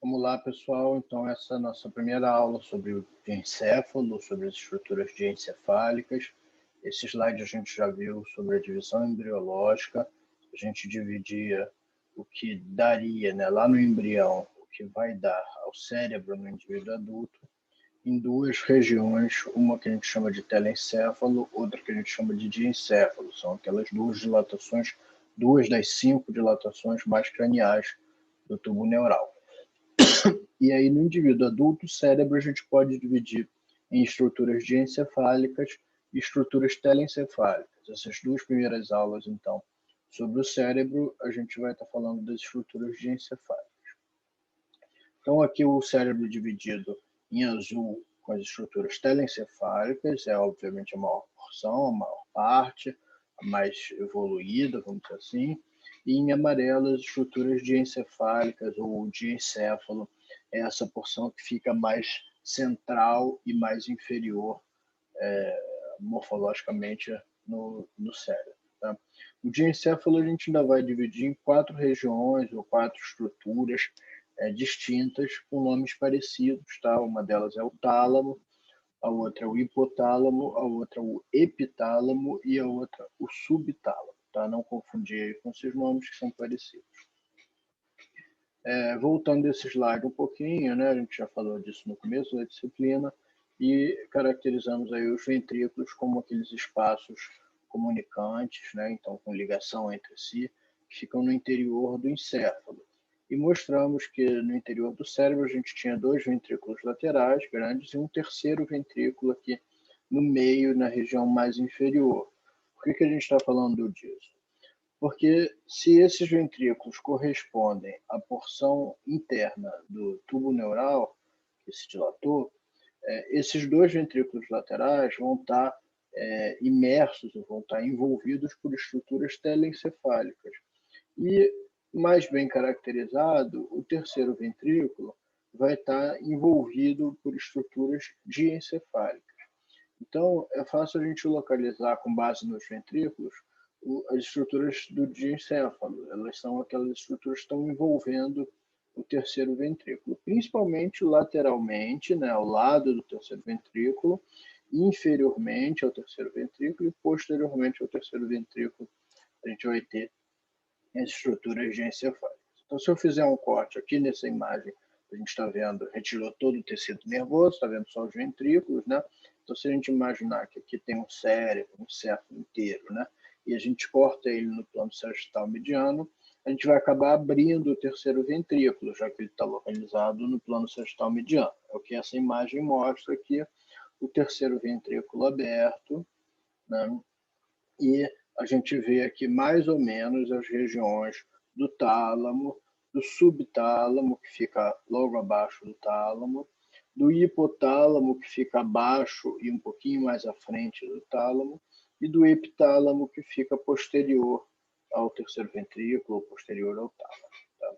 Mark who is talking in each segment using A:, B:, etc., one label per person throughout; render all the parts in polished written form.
A: Vamos lá, pessoal. Então, essa é a nossa primeira aula sobre o diencéfalo, sobre as estruturas diencefálicas. Esse slide a gente já viu sobre a divisão embriológica. A gente dividia o que daria, né, lá no embrião, o que vai dar ao cérebro no indivíduo adulto, em duas regiões, uma que a gente chama de telencéfalo, outra que a gente chama de diencéfalo. São aquelas duas dilatações, duas das 5 dilatações mais craniais do tubo neural. E aí, no indivíduo adulto, o cérebro a gente pode dividir em estruturas diencefálicas e estruturas telencefálicas. Essas duas primeiras aulas, então, sobre o cérebro, a gente vai estar falando das estruturas diencefálicas. Então, aqui o cérebro dividido em azul com as estruturas telencefálicas, é obviamente a maior porção, a maior parte, a mais evoluída, vamos dizer assim, e em amarelo as estruturas diencefálicas ou diencéfalo, é essa porção que fica mais central e mais inferior morfologicamente no cérebro. Tá? O diencéfalo a gente ainda vai dividir em 4 regiões ou 4 estruturas distintas com nomes parecidos. Tá? Uma delas é o tálamo, a outra é o hipotálamo, a outra é o epitálamo e a outra o subtálamo. Tá? Não confundir com esses nomes que são parecidos. Voltando esse slide um pouquinho, né? A gente já falou disso no começo da disciplina, e caracterizamos aí os ventrículos como aqueles espaços comunicantes, né? Então com ligação entre si, que ficam no interior do encéfalo. E mostramos que no interior do cérebro a gente tinha 2 ventrículos laterais grandes e um terceiro ventrículo aqui no meio, na região mais inferior. Por que a gente está falando disso? Porque se esses ventrículos correspondem à porção interna do tubo neural que se dilatou, esses 2 ventrículos laterais vão estar imersos, vão estar envolvidos por estruturas telencefálicas. E, mais bem caracterizado, o terceiro ventrículo vai estar envolvido por estruturas diencefálicas. Então, é fácil a gente localizar, com base nos ventrículos, as estruturas do diencéfalo. Elas são aquelas estruturas que estão envolvendo o terceiro ventrículo, principalmente lateralmente, né, ao lado do terceiro ventrículo, inferiormente ao terceiro ventrículo e posteriormente ao terceiro ventrículo, a gente vai ter as estruturas diencefálicas. Então, se eu fizer um corte aqui nessa imagem, a gente está vendo, retirou todo o tecido nervoso, está vendo só os ventrículos, né? Então, se a gente imaginar que aqui tem um cérebro, um céfalo inteiro, né? E a gente corta ele no plano sagital mediano, a gente vai acabar abrindo o terceiro ventrículo, já que ele está localizado no plano sagital mediano. É o que essa imagem mostra aqui, o terceiro ventrículo aberto, né? E a gente vê aqui mais ou menos as regiões do tálamo, do subtálamo, que fica logo abaixo do tálamo, do hipotálamo, que fica abaixo e um pouquinho mais à frente do tálamo, e do epitálamo, que fica posterior ao terceiro ventrículo, ou posterior ao tálamo. Tá?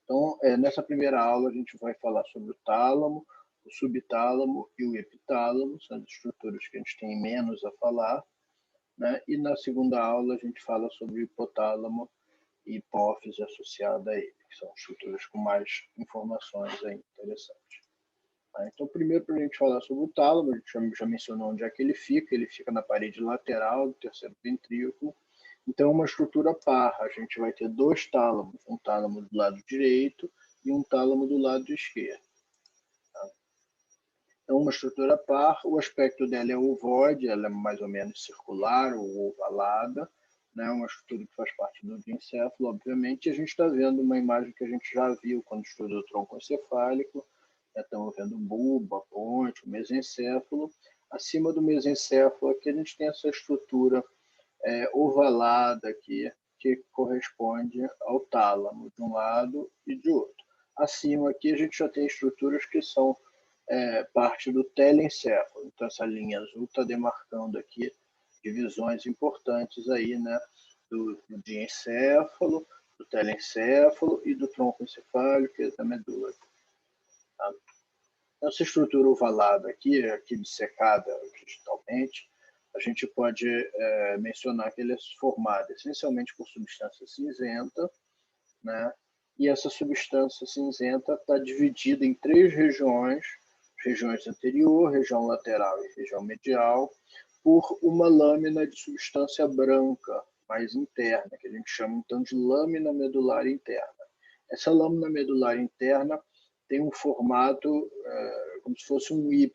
A: Então, nessa primeira aula, a gente vai falar sobre o tálamo, o subtálamo e o epitálamo, são as estruturas que a gente tem menos a falar. Né? E na segunda aula a gente fala sobre o hipotálamo e hipófise associada a ele, que são estruturas com mais informações aí interessantes. Então, primeiro, para a gente falar sobre o tálamo, a gente já mencionou onde é que ele fica na parede lateral do terceiro ventrículo. Então, é uma estrutura par, a gente vai ter 2 tálamos, um tálamo do lado direito e um tálamo do lado esquerdo. É uma estrutura par, o aspecto dela é ovoide, ela é mais ou menos circular ou ovalada, né? Uma estrutura que faz parte do diencéfalo, obviamente, e a gente está vendo uma imagem que a gente já viu quando estudou o tronco encefálico, estamos vendo o bulbo, a ponte, o mesencéfalo. Acima do mesencéfalo aqui a gente tem essa estrutura ovalada aqui, que corresponde ao tálamo, de um lado e de outro. Acima aqui a gente já tem estruturas que são parte do telencéfalo. Então, essa linha azul está demarcando aqui divisões importantes aí, né, do diencéfalo, do telencéfalo e do tronco encefálico e da medula. Tá? Essa estrutura ovalada aqui dissecada digitalmente, a gente pode mencionar que ele é formado essencialmente por substância cinzenta, né, e essa substância cinzenta está dividida em 3 regiões, regiões anterior, região lateral e região medial, por uma lâmina de substância branca, mais interna, que a gente chama então de lâmina medular interna. Essa lâmina medular interna tem um formato como se fosse um Y.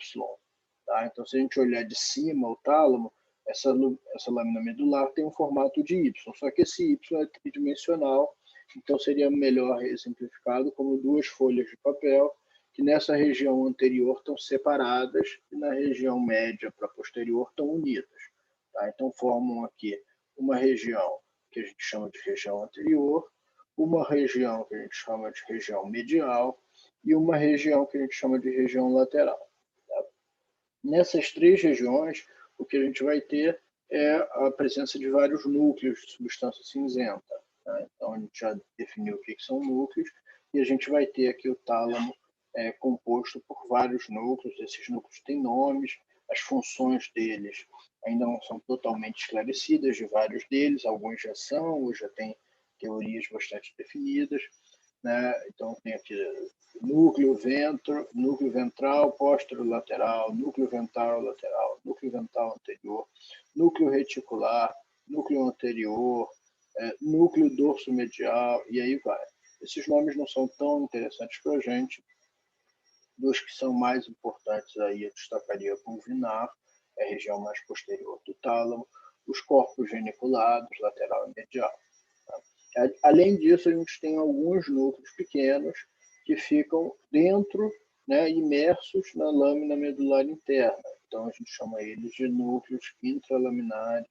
A: Tá? Então, se a gente olhar de cima o tálamo, essa lâmina medular tem um formato de Y, só que esse Y é tridimensional, então seria melhor exemplificado como 2 folhas de papel, que nessa região anterior estão separadas e na região média para posterior estão unidas. Tá? Então, formam aqui uma região que a gente chama de região anterior, uma região que a gente chama de região medial e uma região que a gente chama de região lateral. Tá? Nessas 3 regiões, o que a gente vai ter é a presença de vários núcleos de substância cinzenta. Tá? Então, a gente já definiu o que são núcleos e a gente vai ter aqui o tálamo composto por vários núcleos. Esses núcleos têm nomes, as funções deles ainda não são totalmente esclarecidas, de vários deles, alguns já são, ou já têm teorias bastante definidas. Né? Então, tem aqui núcleo ventral, posterolateral, núcleo ventral lateral, núcleo ventral anterior, núcleo reticular, núcleo anterior, núcleo dorso medial, e aí vai. Esses nomes não são tão interessantes para a gente. Dos que são mais importantes aí, eu destacaria o pulvinar, é a região mais posterior do tálamo, os corpos geniculados, lateral e medial. Tá? Além disso, a gente tem alguns núcleos pequenos que ficam dentro, né, imersos na lâmina medular interna. Então, a gente chama eles de núcleos intralaminares,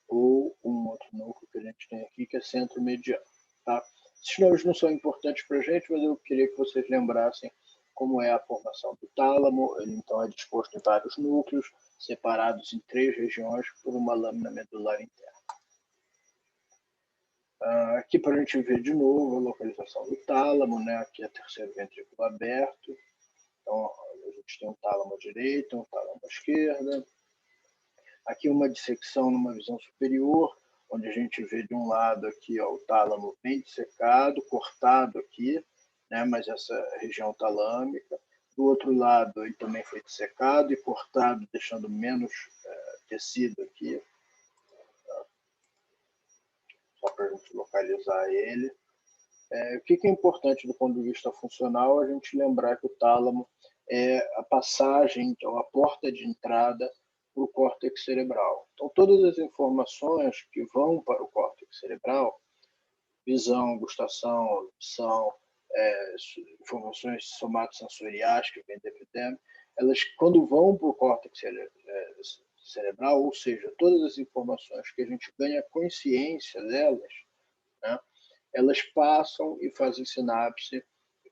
A: ou um outro núcleo que a gente tem aqui, que é centro-medial. Tá? Esses nomes não são importantes para a gente, mas eu queria que vocês lembrassem como é a formação do tálamo. Ele, então, é disposto em vários núcleos, separados em 3 regiões por uma lâmina medular interna. Aqui, para a gente ver de novo a localização do tálamo, né? Aqui é terceiro ventrículo aberto. Então, a gente tem um tálamo à direita, um tálamo à esquerda. Aqui uma dissecção numa visão superior, onde a gente vê de um lado aqui ó, o tálamo bem dissecado, cortado aqui, né? Mas essa região talâmica. Do outro lado, ele também foi dissecado e cortado, deixando menos tecido aqui. Só para a gente localizar ele. O que é importante do ponto de vista funcional? A gente lembrar que o tálamo é a passagem, então a porta de entrada para o córtex cerebral. Então, todas as informações que vão para o córtex cerebral, visão, gustação, audição, informações somatosensoriais que vêm do epidêmio, elas, quando vão para o córtex cerebral, ou seja, todas as informações que a gente ganha consciência delas, né, elas passam e fazem sinapse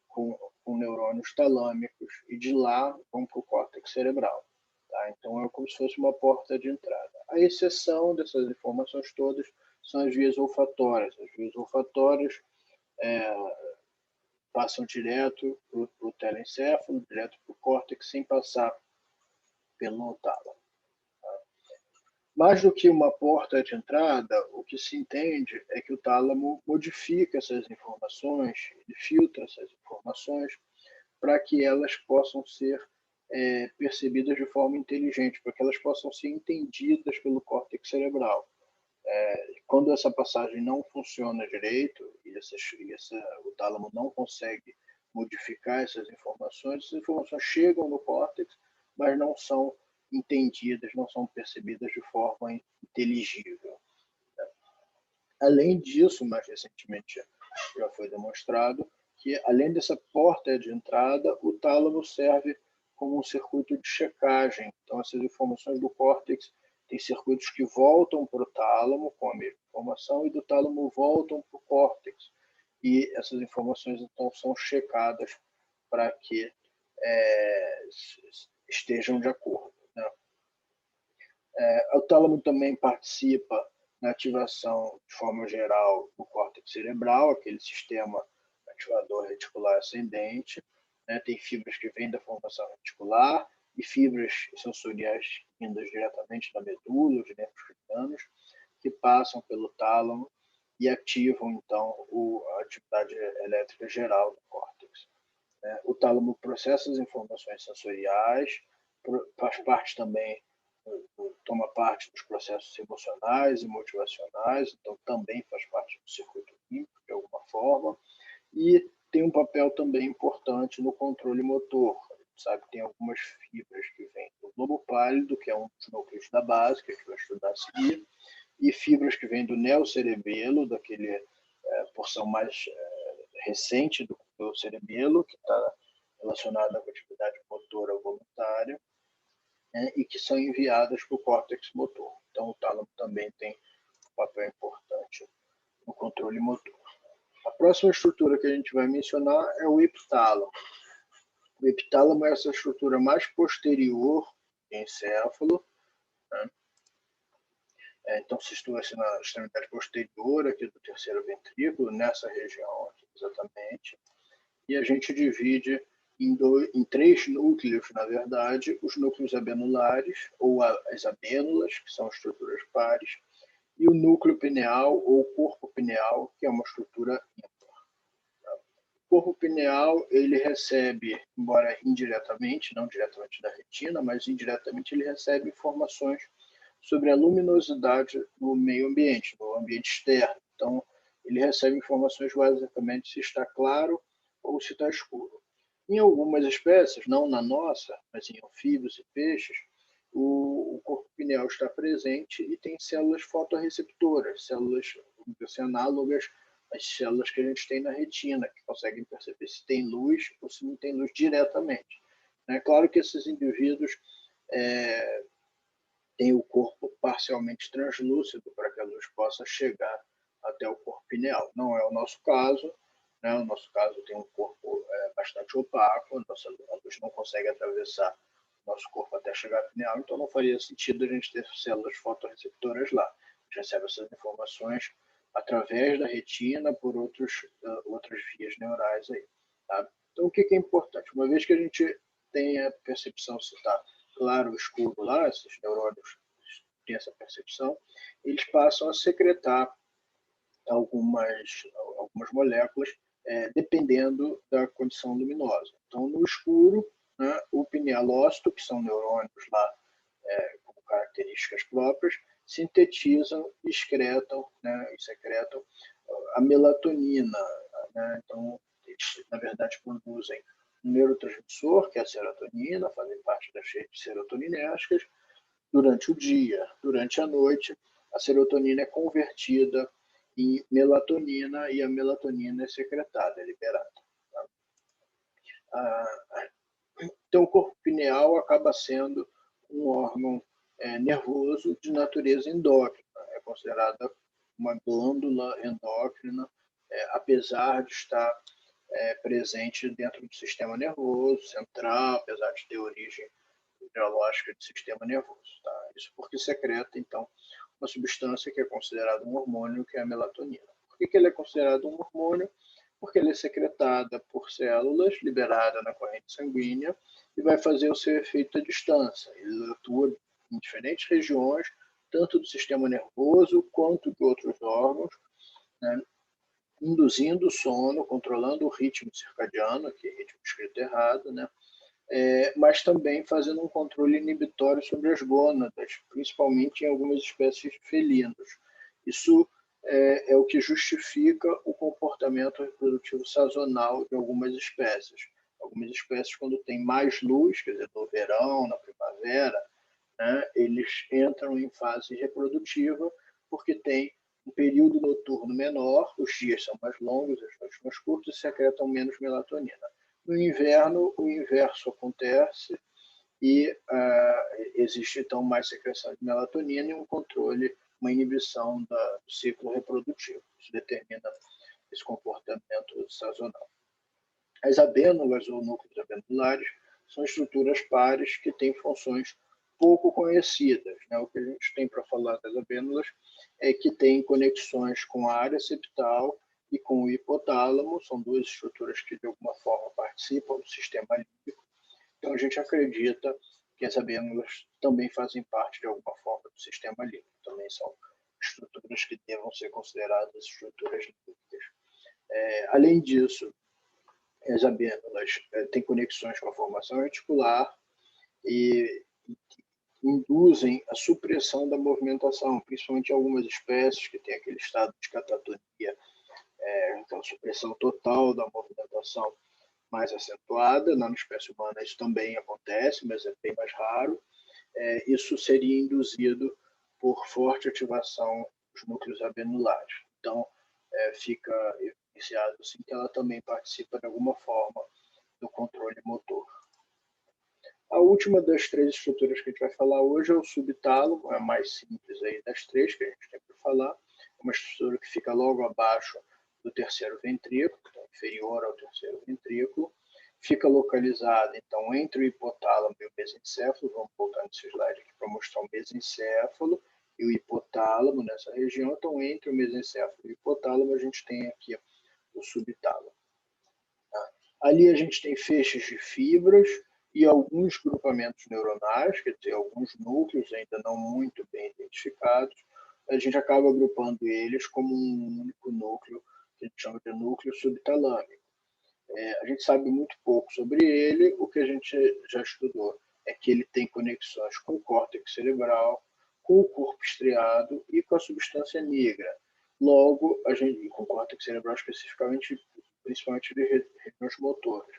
A: com neurônios talâmicos e de lá vão para o córtex cerebral. Tá? Então, é como se fosse uma porta de entrada. A exceção dessas informações todas são as vias olfatórias. As vias olfatórias passam direto para o telencéfalo, direto para o córtex, sem passar pelo tálamo. Mais do que uma porta de entrada, o que se entende é que o tálamo modifica essas informações, ele filtra essas informações para que elas possam ser percebidas de forma inteligente, para que elas possam ser entendidas pelo córtex cerebral. Quando essa passagem não funciona direito e o tálamo não consegue modificar essas informações chegam no córtex, mas não são entendidas, não são percebidas de forma inteligível. Além disso, mais recentemente já foi demonstrado que, além dessa porta de entrada, o tálamo serve como um circuito de checagem. Então, essas informações do córtex têm circuitos que voltam para o tálamo com a mesma informação e do tálamo voltam para o córtex. E essas informações, então, são checadas para que estejam de acordo. Né? O tálamo também participa na ativação, de forma geral, do córtex cerebral, aquele sistema ativador reticular ascendente. Né? Tem fibras que vêm da formação reticular e fibras sensoriais vindas diretamente da medula, os nervos cranianos, que passam pelo tálamo e ativam, então, a atividade elétrica geral do córtex. O tálamo processa as informações sensoriais, faz parte também, toma parte dos processos emocionais e motivacionais, então também faz parte do circuito químico, de alguma forma, e tem um papel também importante no controle motor. A gente sabe que tem algumas fibras que vêm do globo pálido, que é um dos núcleos da base, que a gente vai estudar a seguir, e fibras que vêm do neocerebelo, daquele porção mais recente do cerebelo, que está relacionada à atividade motora voluntária, e que são enviadas para o córtex motor. Então, o tálamo também tem um papel importante no controle motor. A próxima estrutura que a gente vai mencionar é o hipotálamo. O hipotálamo é essa estrutura mais posterior do encéfalo, né? Então, situa-se na extremidade posterior aqui do terceiro ventrículo, nessa região aqui, exatamente. E a gente divide em três núcleos, na verdade, os núcleos abenulares, ou as abênulas, que são estruturas pares, e o núcleo pineal, ou corpo pineal, que é uma estrutura ímpar. O corpo pineal, ele recebe, embora indiretamente, não diretamente da retina, mas indiretamente ele recebe informações sobre a luminosidade no meio ambiente, no ambiente externo. Então, ele recebe informações basicamente se está claro ou se está escuro. Em algumas espécies, não na nossa, mas em anfíbios e peixes, o corpo pineal está presente e tem células fotorreceptoras, células, vamos dizer, análogas às células que a gente tem na retina, que conseguem perceber se tem luz ou se não tem luz diretamente. É claro que esses indivíduos tem o corpo parcialmente translúcido para que a luz possa chegar até o corpo pineal. Não é o nosso caso, né? O nosso caso tem um corpo bastante opaco, a luz não consegue atravessar o nosso corpo até chegar ao pineal, então não faria sentido a gente ter células fotorreceptoras lá. A gente recebe essas informações através da retina por outras vias neurais aí. Tá? Então, o que é importante? Uma vez que a gente tem a percepção se está claro ou escuro lá, esses neurônios têm essa percepção, eles passam a secretar algumas moléculas, dependendo da condição luminosa. Então, no escuro, né, o pinealócito, que são neurônios lá com características próprias, sintetizam e secretam a melatonina. Né? Então, eles, na verdade, produzem um neurotransmissor, que é a serotonina, fazem parte das redes serotoninérgicas, durante o dia. Durante a noite, a serotonina é convertida em melatonina e a melatonina é secretada, é liberada. Então, o corpo pineal acaba sendo um órgão nervoso de natureza endócrina. É considerada uma glândula endócrina, apesar de estar presente dentro do sistema nervoso central, apesar de ter origem biológica do sistema nervoso. Tá? Isso porque secreta, então, uma substância que é considerada um hormônio, que é a melatonina. Por que ele é considerado um hormônio? Porque ele é secretada por células, liberada na corrente sanguínea, e vai fazer o seu efeito à distância. Ele atua em diferentes regiões, tanto do sistema nervoso quanto de outros órgãos, né? Induzindo o sono, controlando o ritmo circadiano, que é ritmo escrito errado, né? Mas também fazendo um controle inibitório sobre as gônadas, principalmente em algumas espécies de felinos. Isso é o que justifica o comportamento reprodutivo sazonal de algumas espécies. Algumas espécies, quando tem mais luz, quer dizer, no verão, na primavera, né, eles entram em fase reprodutiva porque tem um período noturno menor, os dias são mais longos, as noites mais curtas e secretam menos melatonina. No inverno, o inverso acontece e existe, então, mais secreção de melatonina e um controle, uma inibição do ciclo reprodutivo. Isso determina esse comportamento sazonal. As abênulas ou núcleos abenulares são estruturas pares que têm funções pouco conhecidas. Né? O que a gente tem para falar das abênulas é que tem conexões com a área septal e com o hipotálamo, são duas estruturas que de alguma forma participam do sistema límbico. Então a gente acredita que as abênulas também fazem parte de alguma forma do sistema límbico, também são estruturas que devam ser consideradas estruturas líquidas. Além disso, as amênulas têm conexões com a formação reticular e induzem a supressão da movimentação, principalmente em algumas espécies que têm aquele estado de catatonia, então supressão total da movimentação mais acentuada. Na espécie humana isso também acontece, mas é bem mais raro. Isso seria induzido por forte ativação dos núcleos amenulares. Então, fica evidenciado assim, que ela também participa de alguma forma do controle motor. A última das três estruturas que a gente vai falar hoje é o subtálamo, é a mais simples aí das três que a gente tem para falar. É uma estrutura que fica logo abaixo do terceiro ventrículo, então inferior ao terceiro ventrículo. Fica localizada, então, entre o hipotálamo e o mesencéfalo. Vamos voltar nesse slide aqui para mostrar o mesencéfalo e o hipotálamo nessa região. Então, entre o mesencéfalo e o hipotálamo, a gente tem aqui o subtálamo. Ali a gente tem feixes de fibras e alguns grupamentos neuronais, quer dizer, alguns núcleos ainda não muito bem identificados. A gente acaba agrupando eles como um único núcleo, que a gente chama de núcleo subtalâmico. A gente sabe muito pouco sobre ele. O que a gente já estudou é que ele tem conexões com o córtex cerebral, com o corpo estriado e com a substância negra. Logo, a gente, com o córtex cerebral especificamente, principalmente de regiões motoras.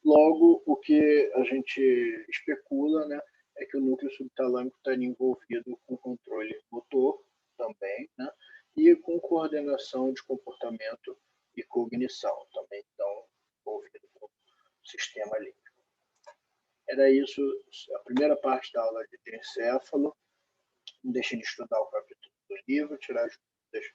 A: Logo, o que a gente especula, né, é que o núcleo subtalâmico está envolvido com controle motor também, né, e com coordenação de comportamento e cognição também estão envolvidos com o sistema límbico. Era isso a primeira parte da aula de encéfalo. Não deixem de estudar o capítulo do livro, tirar as dúvidas